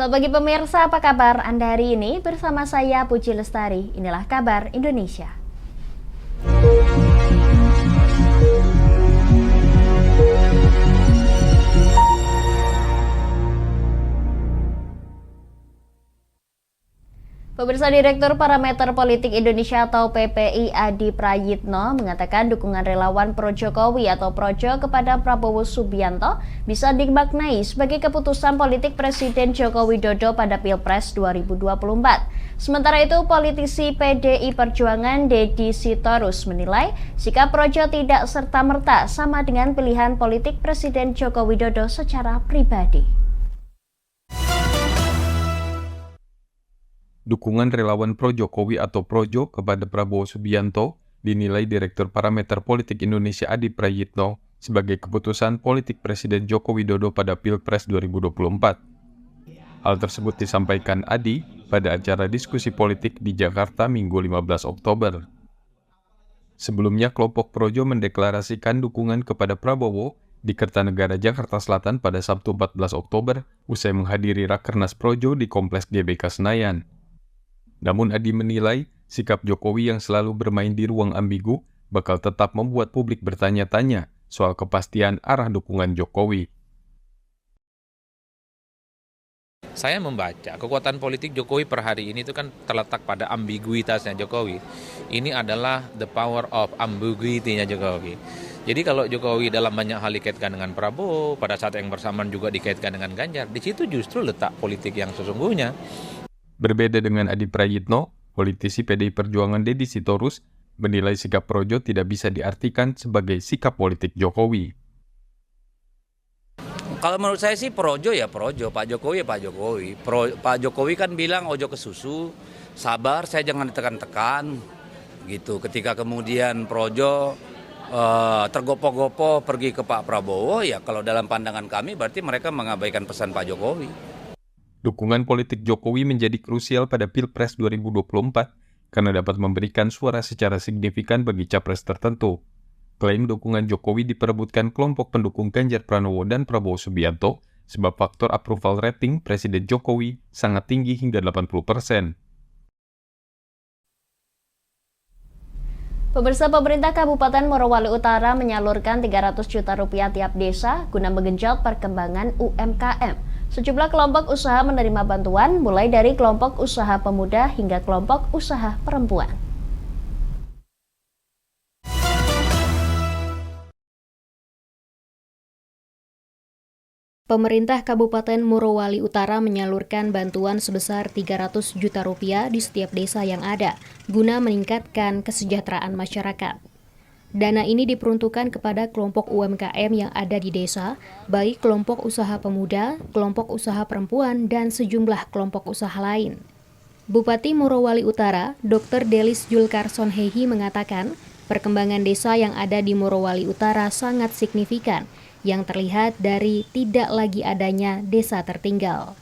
Selamat pagi pemirsa, apa kabar Anda hari ini? Bersama saya Puji Lestari, inilah kabar Indonesia. Pemirsa, Direktur Parameter Politik Indonesia atau PPI Adi Prayitno mengatakan dukungan relawan pro-Jokowi atau Projo kepada Prabowo Subianto bisa dimaknai sebagai keputusan politik Presiden Joko Widodo pada Pilpres 2024. Sementara itu, politisi PDI Perjuangan Deddy Sitorus menilai sikap Projo tidak serta-merta sama dengan pilihan politik Presiden Joko Widodo secara pribadi. Dukungan relawan pro-Jokowi atau Projo kepada Prabowo Subianto dinilai Direktur Parameter Politik Indonesia Adi Prayitno sebagai keputusan politik Presiden Joko Widodo pada Pilpres 2024. Hal tersebut disampaikan Adi pada acara diskusi politik di Jakarta Minggu 15 Oktober. Sebelumnya, kelompok Projo mendeklarasikan dukungan kepada Prabowo di Kertanegara, Jakarta Selatan pada Sabtu 14 Oktober usai menghadiri Rakernas Projo di Kompleks GBK Senayan. Namun Adi menilai sikap Jokowi yang selalu bermain di ruang ambigu bakal tetap membuat publik bertanya-tanya soal kepastian arah dukungan Jokowi. Saya membaca kekuatan politik Jokowi per hari ini itu kan terletak pada ambiguitasnya Jokowi. Ini adalah the power of ambiguity-nya Jokowi. Jadi kalau Jokowi dalam banyak hal dikaitkan dengan Prabowo, pada saat yang bersamaan juga dikaitkan dengan Ganjar, di situ justru letak politik yang sesungguhnya. Berbeda dengan Adi Prayitno, politisi PDI Perjuangan Deddy Sitorus menilai sikap Projo tidak bisa diartikan sebagai sikap politik Jokowi. Kalau menurut saya sih Projo ya Projo, Pak Jokowi ya Pak Jokowi. Pak Jokowi kan bilang ojo ke susu, sabar saya jangan ditekan-tekan gitu. Ketika kemudian Projo tergopoh-gopoh pergi ke Pak Prabowo, ya kalau dalam pandangan kami berarti mereka mengabaikan pesan Pak Jokowi. Dukungan politik Jokowi menjadi krusial pada Pilpres 2024 karena dapat memberikan suara secara signifikan bagi capres tertentu. Klaim dukungan Jokowi diperebutkan kelompok pendukung Ganjar Pranowo dan Prabowo Subianto sebab faktor approval rating Presiden Jokowi sangat tinggi hingga 80%. Pemirsa, pemerintah Kabupaten Morowali Utara menyalurkan Rp300 juta tiap desa guna menggenjot perkembangan UMKM. Sejumlah kelompok usaha menerima bantuan mulai dari kelompok usaha pemuda hingga kelompok usaha perempuan. Pemerintah Kabupaten Morowali Utara menyalurkan bantuan sebesar Rp300 juta di setiap desa yang ada, guna meningkatkan kesejahteraan masyarakat. Dana ini diperuntukkan kepada kelompok UMKM yang ada di desa, baik kelompok usaha pemuda, kelompok usaha perempuan, dan sejumlah kelompok usaha lain. Bupati Morowali Utara, Dr. Delis Julkarson Hehi mengatakan, perkembangan desa yang ada di Morowali Utara sangat signifikan, yang terlihat dari tidak lagi adanya desa tertinggal.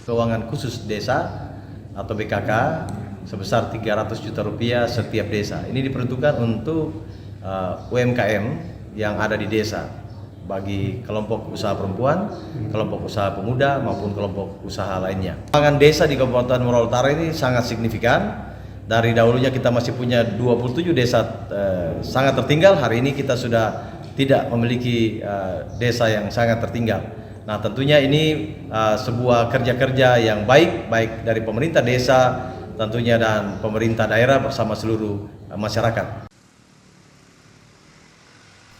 Keuangan khusus desa atau BKK sebesar Rp300 juta setiap desa. Ini diperuntukkan untuk UMKM yang ada di desa bagi kelompok usaha perempuan, kelompok usaha pemuda maupun kelompok usaha lainnya. Perkembangan desa di Kabupaten Morowali Utara ini sangat signifikan. Dari dahulunya kita masih punya 27 desa sangat tertinggal, hari ini kita sudah tidak memiliki desa yang sangat tertinggal. Nah, tentunya ini sebuah kerja-kerja yang baik dari pemerintah desa tentunya dan pemerintah daerah bersama seluruh masyarakat.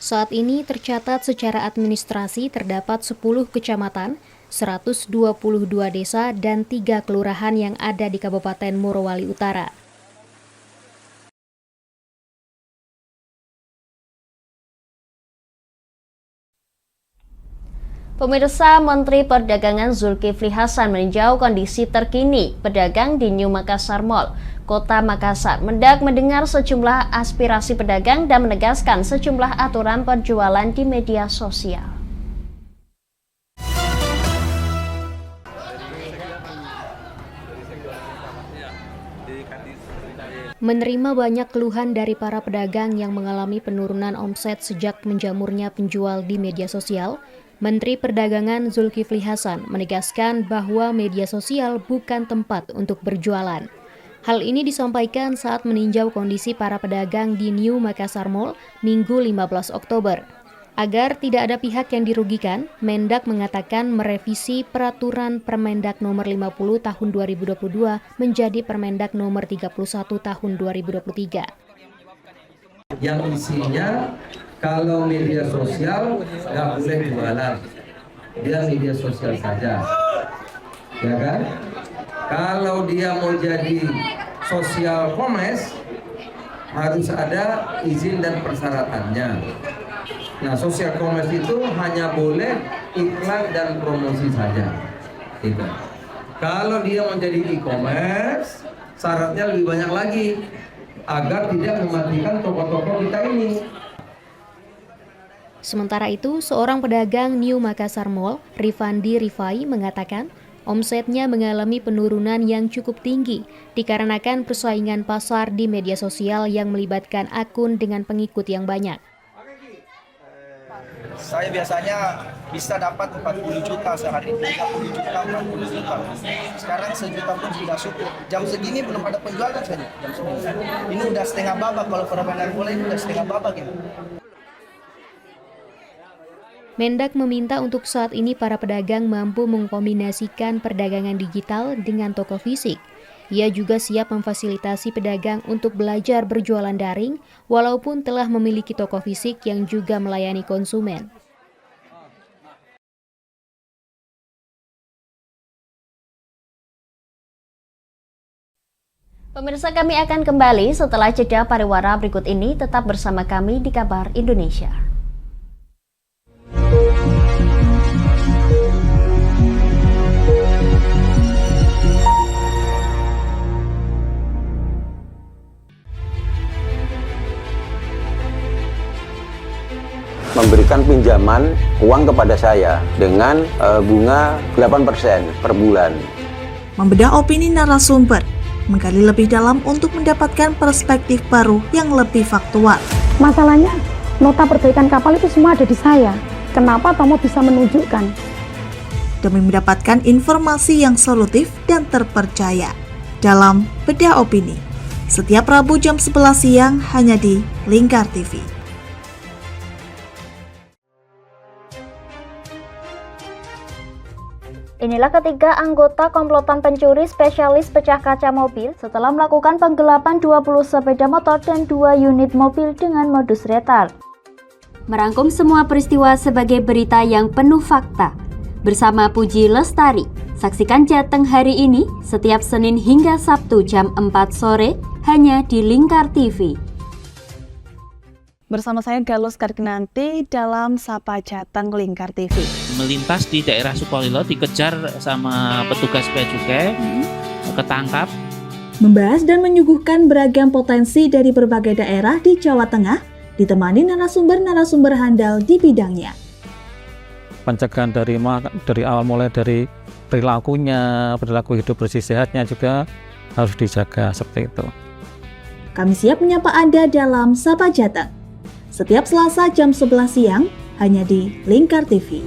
Saat ini tercatat secara administrasi terdapat 10 kecamatan, 122 desa, dan 3 kelurahan yang ada di Kabupaten Morowali Utara. Pemirsa, Menteri Perdagangan Zulkifli Hasan meninjau kondisi terkini pedagang di New Makassar Mall, Kota Makassar. Mendak mendengar sejumlah aspirasi pedagang dan menegaskan sejumlah aturan penjualan di media sosial. Menerima banyak keluhan dari para pedagang yang mengalami penurunan omset sejak menjamurnya penjual di media sosial, Menteri Perdagangan Zulkifli Hasan menegaskan bahwa media sosial bukan tempat untuk berjualan. Hal ini disampaikan saat meninjau kondisi para pedagang di New Makassar Mall Minggu 15 Oktober. Agar tidak ada pihak yang dirugikan, Mendak mengatakan merevisi Peraturan Permendak Nomor 50 Tahun 2022 menjadi Permendak Nomor 31 Tahun 2023. Yang isinya kalau media sosial nggak boleh jualan, dia media sosial saja, ya kan? Kalau dia mau jadi sosial commerce harus ada izin dan persyaratannya. Nah, sosial commerce itu hanya boleh iklan dan promosi saja. Gitu. Kalau dia mau jadi e-commerce, syaratnya lebih banyak lagi agar tidak mematikan toko-toko kita ini. Sementara itu, seorang pedagang New Makassar Mall, Rifandi Rifai, mengatakan omsetnya mengalami penurunan yang cukup tinggi dikarenakan persaingan pasar di media sosial yang melibatkan akun dengan pengikut yang banyak. Saya biasanya bisa dapat 40 juta sehari, 30 juta, 40 juta. Sekarang 1 juta pun sudah cukup. Jam segini belum ada penjualan saja. Jam segini. Ini udah setengah babak, kalau permainan bola ini udah setengah babak ya. Mendak meminta untuk saat ini para pedagang mampu mengkombinasikan perdagangan digital dengan toko fisik. Ia juga siap memfasilitasi pedagang untuk belajar berjualan daring, walaupun telah memiliki toko fisik yang juga melayani konsumen. Pemirsa, kami akan kembali setelah jeda pariwara berikut ini. Tetap bersama kami di Kabar Indonesia. Memberikan pinjaman uang kepada saya dengan bunga 8% per bulan. Membedah opini narasumber, menggali lebih dalam untuk mendapatkan perspektif baru yang lebih faktual. Masalahnya, nota perbaikan kapal itu semua ada di saya. Kenapa Tomo bisa menunjukkan? Demi mendapatkan informasi yang solutif dan terpercaya dalam Bedah Opini. Setiap Rabu jam 11 siang hanya di Lingkar TV. Inilah ketiga anggota komplotan pencuri spesialis pecah kaca mobil setelah melakukan penggelapan 20 sepeda motor dan 2 unit mobil dengan modus retal. Merangkum semua peristiwa sebagai berita yang penuh fakta. Bersama Puji Lestari, saksikan Jateng hari ini setiap Senin hingga Sabtu jam 4 sore hanya di Lingkar TV. Bersama saya Galus Karginanti dalam Sapa Jateng Lingkar TV. Melintas di daerah Sukolilo dikejar sama petugas bea cukai, ketangkap. Membahas dan menyuguhkan beragam potensi dari berbagai daerah di Jawa Tengah, ditemani narasumber-narasumber handal di bidangnya. Pencegahan dari awal mulai dari perilaku hidup bersih sehatnya juga harus dijaga seperti itu. Kami siap menyapa Anda dalam Sapa Jateng. Setiap Selasa jam 11 siang hanya di Lingkar TV.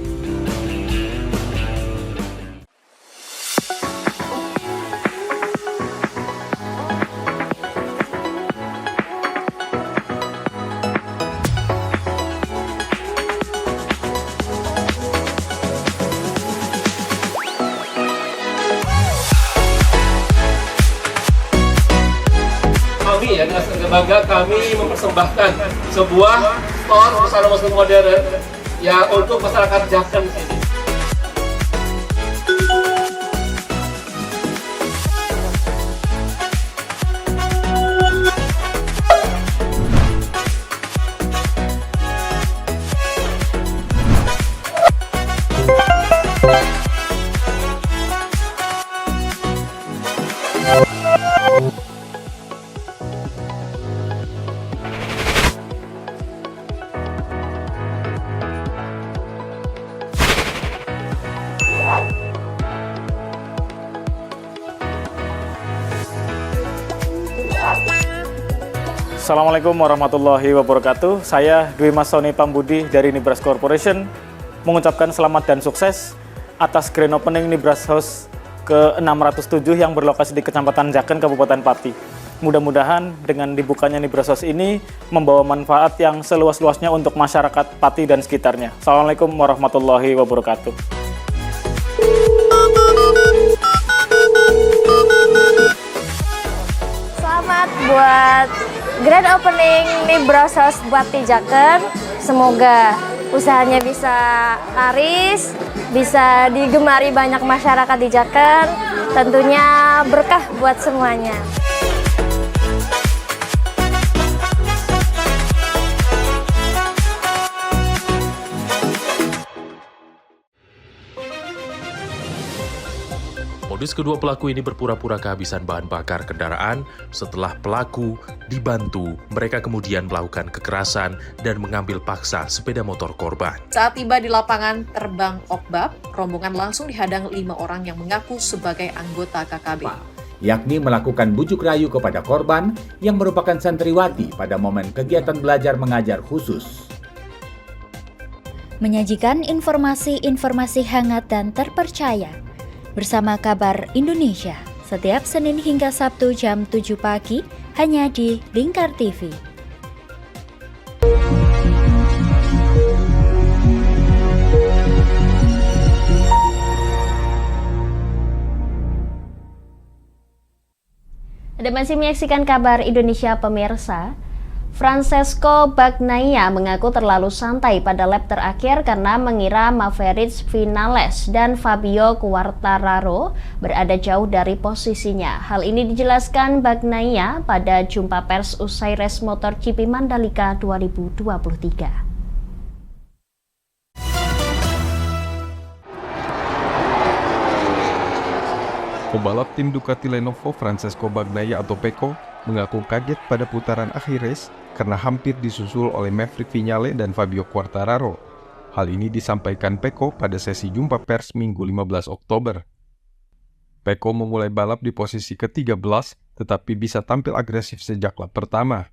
Kami ya, Dinas Lembaga, kami mempersembahkan sebuah store busana muslim modern ya untuk masyarakat Jateng sini. Assalamualaikum warahmatullahi wabarakatuh. Saya Dwi Mas Sony Pambudi dari Nibras Corporation. mengucapkan selamat dan sukses atas grand opening Nibras House ke-607 yang berlokasi di Kecamatan Jaken, Kabupaten Pati. Mudah-mudahan dengan dibukanya Nibras House ini membawa manfaat yang seluas-luasnya untuk masyarakat Pati dan sekitarnya. Assalamualaikum warahmatullahi wabarakatuh. Selamat buat grand opening Nibras House Pati Jaken. Semoga usahanya bisa laris, bisa digemari banyak masyarakat di Jaken, tentunya berkah buat semuanya. Modus kedua pelaku ini berpura-pura kehabisan bahan bakar kendaraan. Setelah pelaku dibantu, mereka kemudian melakukan kekerasan dan mengambil paksa sepeda motor korban. Saat tiba di lapangan terbang Okbab, rombongan langsung dihadang 5 orang yang mengaku sebagai anggota KKB. Yakni melakukan bujuk rayu kepada korban yang merupakan santriwati pada momen kegiatan belajar mengajar khusus. Menyajikan informasi-informasi hangat dan terpercaya bersama Kabar Indonesia, setiap Senin hingga Sabtu jam 7 pagi, hanya di Lingkar TV. Anda masih menyaksikan Kabar Indonesia pemirsa. Francesco Bagnaia mengaku terlalu santai pada lap terakhir karena mengira Maverick Vinales dan Fabio Quartararo berada jauh dari posisinya. Hal ini dijelaskan Bagnaia pada jumpa pers usai race MotoGP Mandalika 2023. Pembalap tim Ducati Lenovo Francesco Bagnaia atau Pecco mengaku kaget pada putaran akhir race karena hampir disusul oleh Maverick Vinales dan Fabio Quartararo. Hal ini disampaikan Pecco pada sesi jumpa pers Minggu 15 Oktober. Pecco memulai balap di posisi ke-13 tetapi bisa tampil agresif sejak lap pertama.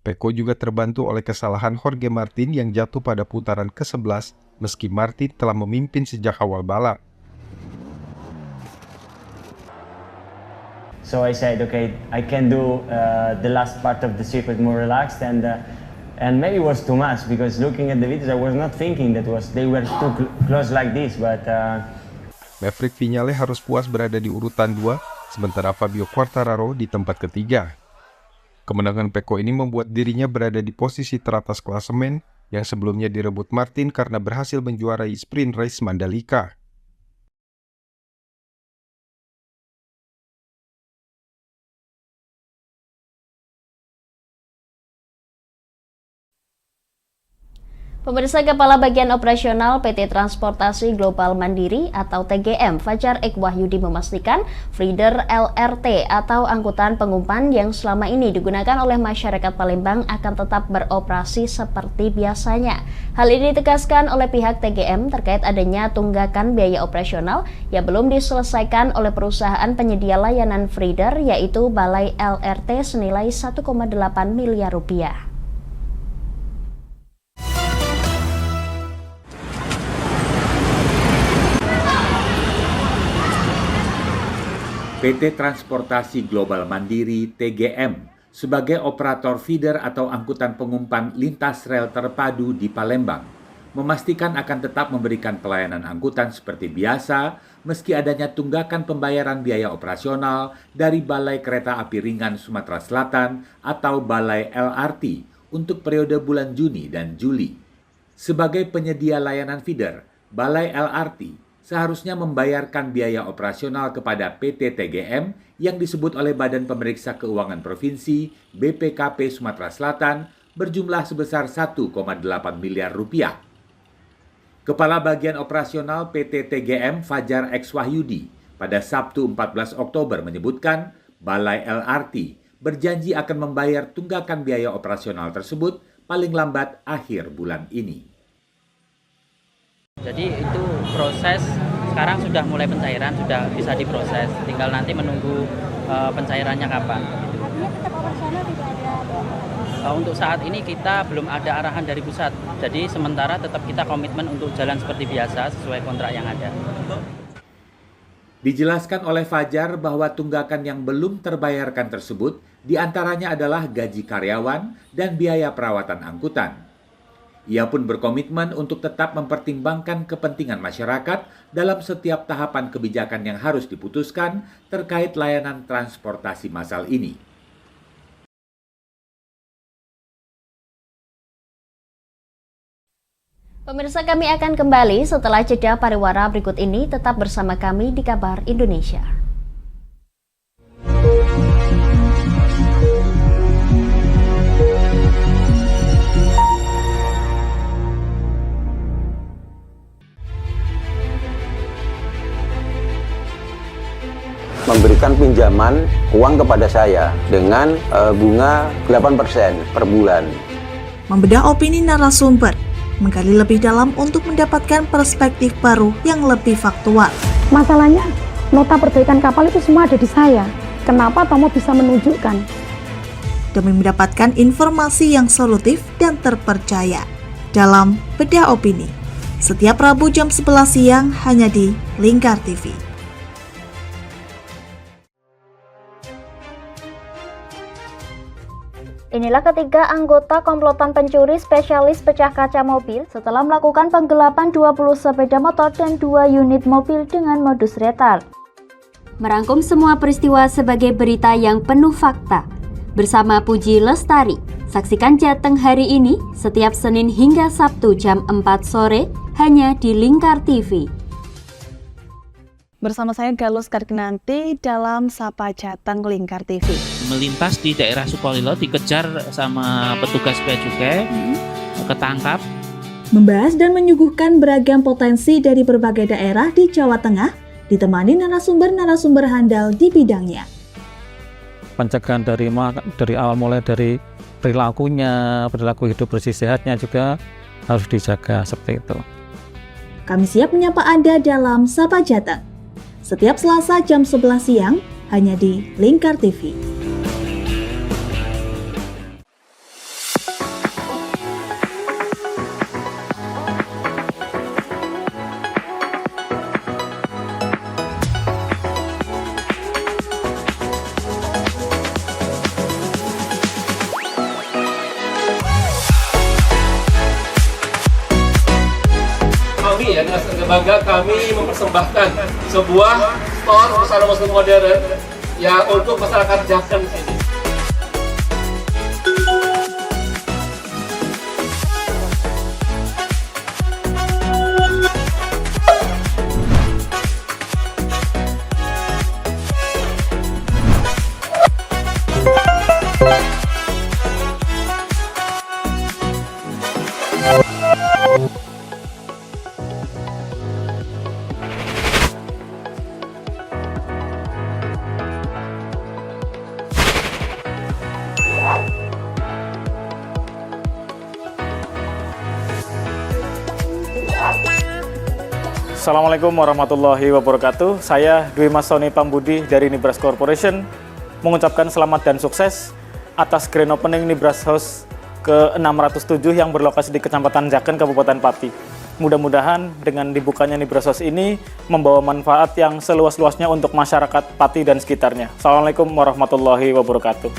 Pecco juga terbantu oleh kesalahan Jorge Martin yang jatuh pada putaran ke-11 meski Martin telah memimpin sejak awal balap. So I said, okay, I can do the last part of the circuit more relaxed, and maybe it was too much because looking at the videos, I was not thinking they were too close like this. But Maverick Vinales harus puas berada di urutan 2, sementara Fabio Quartararo di tempat ketiga. Kemenangan Pecco ini membuat dirinya berada di posisi teratas klasemen yang sebelumnya direbut Martin karena berhasil menjuarai sprint race Mandalika. Pemirsa, Kepala Bagian Operasional PT Transportasi Global Mandiri atau TGM Fajar Ek Wahyudi memastikan feeder LRT atau angkutan pengumpan yang selama ini digunakan oleh masyarakat Palembang akan tetap beroperasi seperti biasanya. Hal ini ditegaskan oleh pihak TGM terkait adanya tunggakan biaya operasional yang belum diselesaikan oleh perusahaan penyedia layanan feeder yaitu Balai LRT senilai 1,8 miliar rupiah. PT Transportasi Global Mandiri (TGM) sebagai operator feeder atau angkutan pengumpan lintas rel terpadu di Palembang memastikan akan tetap memberikan pelayanan angkutan seperti biasa meski adanya tunggakan pembayaran biaya operasional dari Balai Kereta Api Ringan Sumatera Selatan atau Balai LRT untuk periode bulan Juni dan Juli. Sebagai penyedia layanan feeder, Balai LRT seharusnya membayarkan biaya operasional kepada PT TGM yang disebut oleh Badan Pemeriksa Keuangan Provinsi BPKP Sumatera Selatan berjumlah sebesar 1,8 miliar rupiah. Kepala Bagian Operasional PT TGM Fajar Ek Wahyudi pada Sabtu 14 Oktober menyebutkan Balai LRT berjanji akan membayar tunggakan biaya operasional tersebut paling lambat akhir bulan ini. Jadi itu proses sekarang sudah mulai pencairan, sudah bisa diproses. Tinggal nanti menunggu pencairannya kapan. Artinya tetap operasional tidak ada Untuk saat ini kita belum ada arahan dari pusat, jadi sementara tetap kita komitmen untuk jalan seperti biasa sesuai kontrak yang ada. Dijelaskan oleh Fajar bahwa tunggakan yang belum terbayarkan tersebut diantaranya adalah gaji karyawan dan biaya perawatan angkutan. Ia pun berkomitmen untuk tetap mempertimbangkan kepentingan masyarakat dalam setiap tahapan kebijakan yang harus diputuskan terkait layanan transportasi massal ini. Pemirsa, kami akan kembali setelah jeda pariwara berikut ini. Tetap bersama kami di Kabar Indonesia. Memberikan pinjaman uang kepada saya dengan bunga 8% per bulan. Membedah opini narasumber, menggali lebih dalam untuk mendapatkan perspektif baru yang lebih faktual. Masalahnya, nota perbaikan kapal itu semua ada di saya. Kenapa Tomo bisa menunjukkan? Demi mendapatkan informasi yang solutif dan terpercaya dalam Bedah Opini. Setiap Rabu jam 11 siang hanya di Lingkar TV. Inilah ketiga anggota komplotan pencuri spesialis pecah kaca mobil setelah melakukan penggelapan 20 sepeda motor dan 2 unit mobil dengan modus retard. Merangkum semua peristiwa sebagai berita yang penuh fakta. Bersama Puji Lestari, saksikan Jateng hari ini setiap Senin hingga Sabtu jam 4 sore hanya di Lingkar TV. Bersama saya Galus Karginanti dalam Sapa Jateng Lingkar TV. Melintas di daerah Sukolilo dikejar sama petugas bea cukai, ketangkap. Membahas dan menyuguhkan beragam potensi dari berbagai daerah di Jawa Tengah, ditemani narasumber-narasumber handal di bidangnya. Pencegahan dari awal mulai dari perilakunya, perilaku hidup bersih sehatnya juga harus dijaga seperti itu. Kami siap menyapa Anda dalam Sapa Jateng. Setiap Selasa jam 11 siang hanya di Lingkar TV. Kami ya, dengan bangga kami mempersembahkan sebuah store busana muslim modern ya untuk masyarakat Jateng sini. Assalamualaikum warahmatullahi wabarakatuh. Saya Dwi Mas Sony Pambudi dari Nibras Corporation mengucapkan selamat dan sukses atas grand opening Nibras House ke-607 yang berlokasi di Kecamatan Jaken, Kabupaten Pati. Mudah-mudahan dengan dibukanya Nibras House ini membawa manfaat yang seluas-luasnya untuk masyarakat Pati dan sekitarnya. Assalamualaikum warahmatullahi wabarakatuh.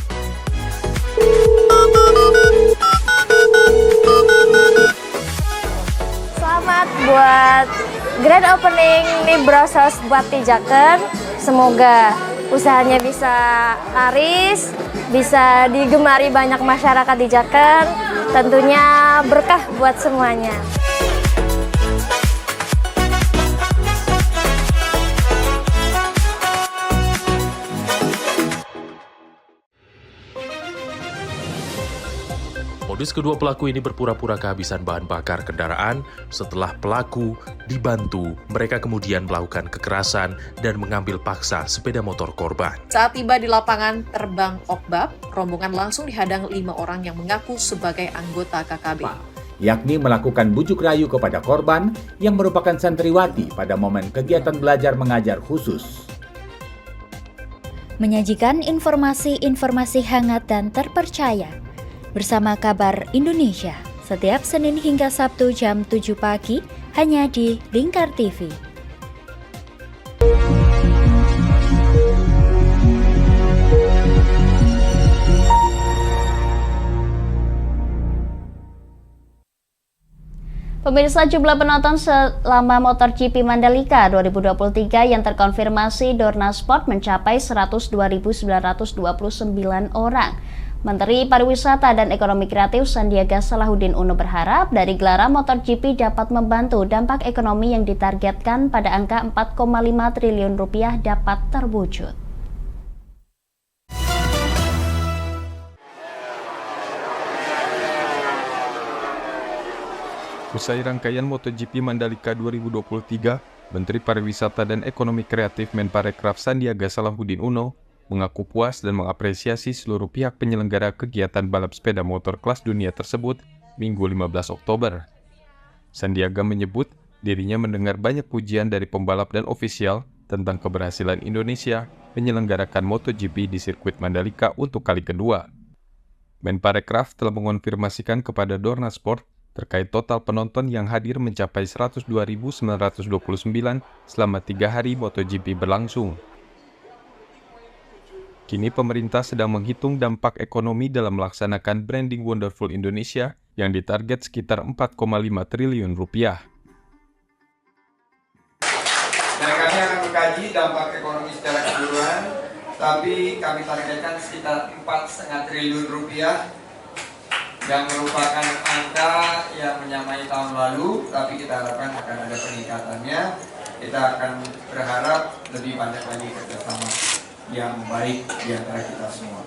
Selamat buat grand opening Nibras House buat Jaken. Semoga usahanya bisa laris, bisa digemari banyak masyarakat di Jaken. Tentunya berkah buat semuanya. Modus kedua pelaku ini berpura-pura kehabisan bahan bakar kendaraan. Setelah pelaku dibantu, mereka kemudian melakukan kekerasan dan mengambil paksa sepeda motor korban. Saat tiba di lapangan terbang Okbab, rombongan langsung dihadang 5 orang yang mengaku sebagai anggota KKB. Yakni melakukan bujuk rayu kepada korban yang merupakan santriwati pada momen kegiatan belajar mengajar khusus. Menyajikan informasi-informasi hangat dan terpercaya bersama Kabar Indonesia setiap Senin hingga Sabtu jam 7 pagi hanya di Lingkar TV. Pemirsa, jumlah penonton selama MotoGP Mandalika 2023 yang terkonfirmasi Dorna Sport mencapai 102.929 orang. Menteri Pariwisata dan Ekonomi Kreatif Sandiaga Salahuddin Uno berharap dari gelaran MotoGP dapat membantu dampak ekonomi yang ditargetkan pada angka 4,5 triliun rupiah dapat terwujud. Usai rangkaian MotoGP Mandalika 2023, Menteri Pariwisata dan Ekonomi Kreatif Menparekraf Sandiaga Salahuddin Uno mengaku puas dan mengapresiasi seluruh pihak penyelenggara kegiatan balap sepeda motor kelas dunia tersebut Minggu 15 Oktober. Sandiaga menyebut dirinya mendengar banyak pujian dari pembalap dan ofisial tentang keberhasilan Indonesia menyelenggarakan MotoGP di sirkuit Mandalika untuk kali kedua. Menparekraf telah mengonfirmasikan kepada Dorna Sport terkait total penonton yang hadir mencapai 102.929 selama 3 hari MotoGP berlangsung. Kini pemerintah sedang menghitung dampak ekonomi dalam melaksanakan Branding Wonderful Indonesia yang ditarget sekitar 4,5 triliun rupiah. Dan kami akan mengkaji dampak ekonomi secara keseluruhan, tapi kami targetkan sekitar 4,5 triliun rupiah yang merupakan angka yang menyamai tahun lalu, tapi kita harapkan akan ada peningkatannya. Kita akan berharap lebih banyak lagi kerjasama yang baik di antara kita semua.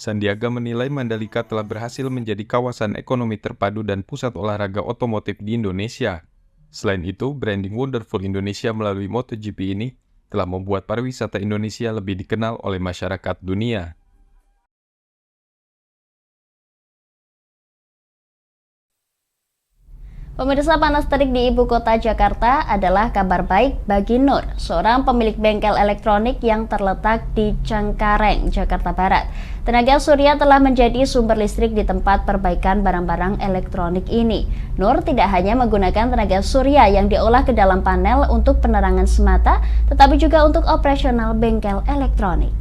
Sandiaga menilai Mandalika telah berhasil menjadi kawasan ekonomi terpadu dan pusat olahraga otomotif di Indonesia. Selain itu, Branding Wonderful Indonesia melalui MotoGP ini telah membuat pariwisata Indonesia lebih dikenal oleh masyarakat dunia. Pemirsa, panas terik di ibu kota Jakarta adalah kabar baik bagi Nur, seorang pemilik bengkel elektronik yang terletak di Cengkareng, Jakarta Barat. Tenaga surya telah menjadi sumber listrik di tempat perbaikan barang-barang elektronik ini. Nur tidak hanya menggunakan tenaga surya yang diolah ke dalam panel untuk penerangan semata, tetapi juga untuk operasional bengkel elektronik.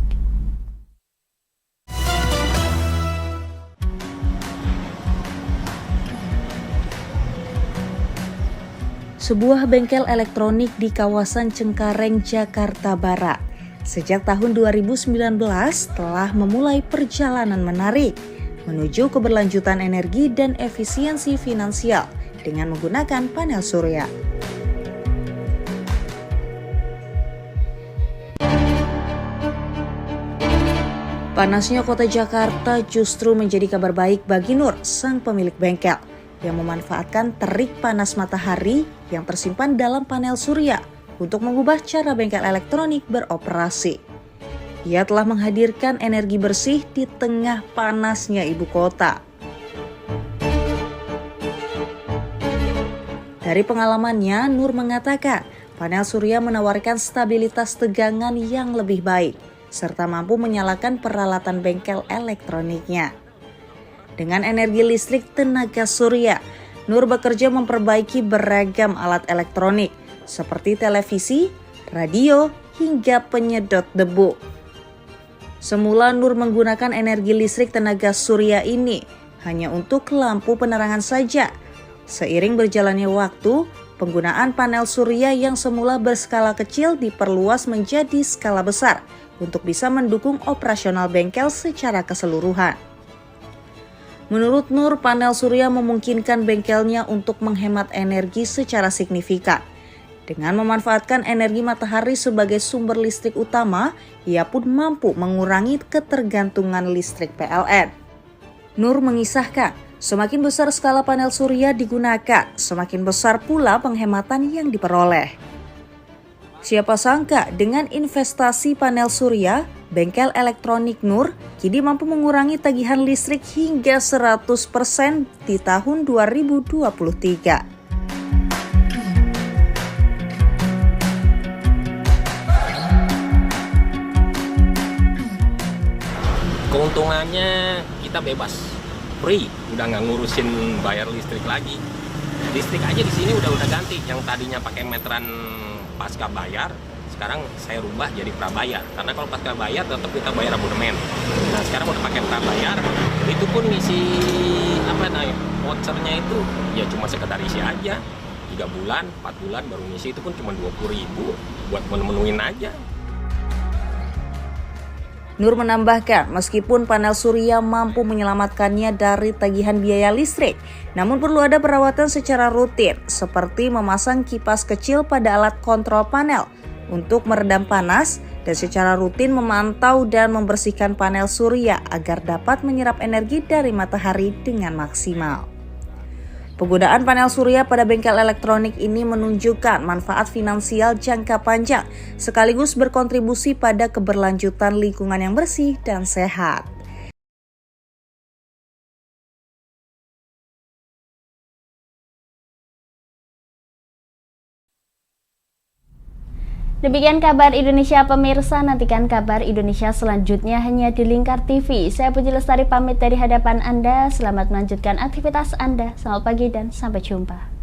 Sebuah bengkel elektronik di kawasan Cengkareng, Jakarta Barat, sejak tahun 2019 telah memulai perjalanan menarik menuju keberlanjutan energi dan efisiensi finansial dengan menggunakan panel surya. Panasnya kota Jakarta justru menjadi kabar baik bagi Nur, sang pemilik bengkel, yang memanfaatkan terik panas matahari yang tersimpan dalam panel surya untuk mengubah cara bengkel elektronik beroperasi. Ia telah menghadirkan energi bersih di tengah panasnya ibu kota. Dari pengalamannya, Nur mengatakan panel surya menawarkan stabilitas tegangan yang lebih baik, serta mampu menyalakan peralatan bengkel elektroniknya. Dengan energi listrik tenaga surya, Nur bekerja memperbaiki beragam alat elektronik seperti televisi, radio, hingga penyedot debu. Semula Nur menggunakan energi listrik tenaga surya ini hanya untuk lampu penerangan saja. Seiring berjalannya waktu, penggunaan panel surya yang semula berskala kecil diperluas menjadi skala besar untuk bisa mendukung operasional bengkel secara keseluruhan. Menurut Nur, panel surya memungkinkan bengkelnya untuk menghemat energi secara signifikan. Dengan memanfaatkan energi matahari sebagai sumber listrik utama, ia pun mampu mengurangi ketergantungan listrik PLN. Nur mengisahkan, semakin besar skala panel surya digunakan, semakin besar pula penghematan yang diperoleh. Siapa sangka dengan investasi panel surya, bengkel elektronik Nur kini mampu mengurangi tagihan listrik hingga 100% di tahun 2023. Keuntungannya kita bebas, free, udah nggak ngurusin bayar listrik lagi. Listrik aja di sini udah ganti, yang tadinya pakai meteran pasca bayar, sekarang saya rubah jadi prabayar. Karena kalau pasca bayar tetap kita bayar abonemen. Nah sekarang udah pakai prabayar, itu pun ngisi vouchernya itu ya cuma sekedar isi aja. 3 bulan, 4 bulan baru ngisi, itu pun cuma 20.000 buat menemuin aja. Nur menambahkan, meskipun panel surya mampu menyelamatkannya dari tagihan biaya listrik, namun perlu ada perawatan secara rutin, seperti memasang kipas kecil pada alat kontrol panel untuk meredam panas, dan secara rutin memantau dan membersihkan panel surya agar dapat menyerap energi dari matahari dengan maksimal. Penggunaan panel surya pada bengkel elektronik ini menunjukkan manfaat finansial jangka panjang, sekaligus berkontribusi pada keberlanjutan lingkungan yang bersih dan sehat. Demikian kabar Indonesia pemirsa, nantikan kabar Indonesia selanjutnya hanya di Lingkar TV. Saya Puji Lestari pamit dari hadapan Anda, selamat melanjutkan aktivitas Anda. Selamat pagi dan sampai jumpa.